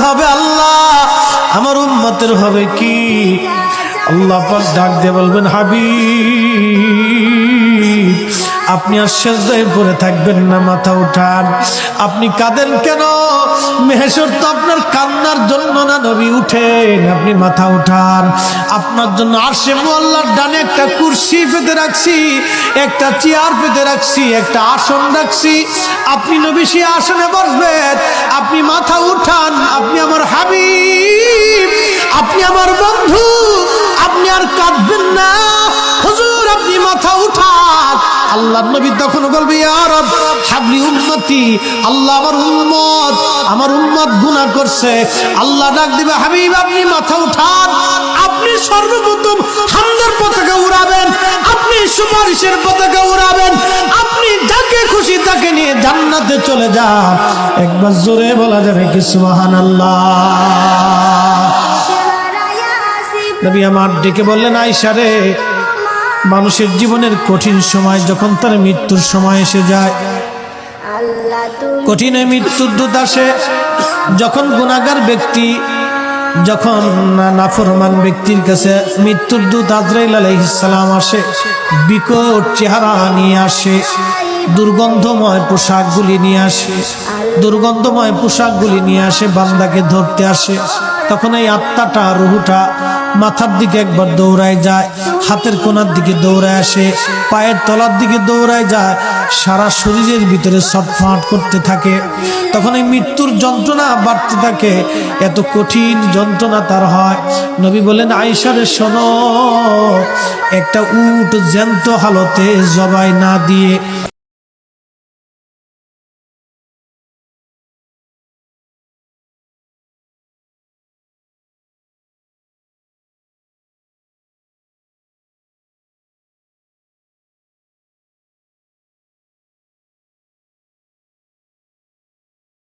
হবে আল্লাহ, আমার উম্মতের হবে কি? আল্লাহ পাক ডাক দিয়ে বলবেন, হাবিব আপনি আর সিজদায় পড়ে থাকবেন না, মাথা উঠান। আপনি কাঁদেন কেন? মেহেশর তো আপনার কান্নার জন্য না নবী, উঠেন, আপনি মাথা উঠান। আপনার জন্য আরশে মুআল্লার ডানে একটা কুরসি পেতে রাখছি, একটা চেয়ার পেতে রাখছি, একটা আসন রাখছি। আপনি নবী সেই আসনে বসবেন। আপনি মাথা উঠান, আপনি আমার হাবিব, আপনি আমার বন্ধু, আপনি আর কাঁদবেন না। হুজুর আপনি মাথা উঠান। আল্লাহর নবী তখন বলবে, ইয়া রব হাবলি উম্মতি, আল্লাহ আমার উম্মত গুনাহ করছে। আল্লাহ ডাক দিবে, হাবিব আপনি মাথা উঠান। আপনি সর্বপ্রথম হামদের পতাকা উড়াবেন, আপনি সুপারিশের পতাকা উড়াবেন, আপনি যাকে খুশি তাকে নিয়ে জান্নাতে চলে যান। একবার জোরে বলা যাবে কি সুবহানাল্লাহ? নবী আমার ডেকে বললেন, আয়েশা রে, মানুষের জীবনের কঠিন সময় যখন তার মৃত্যুর সময় এসে যায়, কঠিন মৃত্যুর দূত আসে, যখন গুনাহগার ব্যক্তি, যখন নাফরমান ব্যক্তির কাছে মৃত্যুর দূত আজরাইল আলাইহিস সালাম আসে, বিকট চেহারা নিয়ে আসে, দুর্গন্ধময় পোশাকগুলি নিয়ে আসে, দুর্গন্ধময় পোশাকগুলি নিয়ে আসে, বান্দাকে ধরতে আসে। তখন এই আত্মাটা, রুহুটা মাথার দিকে একবার দৌড়ায় যায়, হাতের কোনার দিকে দৌড়ায় আসে, পায়ের তলার দিকে দৌড়ায় যায়, সারা শরীরের ভিতরে ছটফট করতে থাকে। তখন এই মৃত্যুর যন্ত্রণা বাড়তে থাকে, এত কঠিন যন্ত্রণা তার হয়। নবী বলেন, আয়েশা রে শোনো, একটা উট জ্যান্ত হালতে জবাই না দিয়ে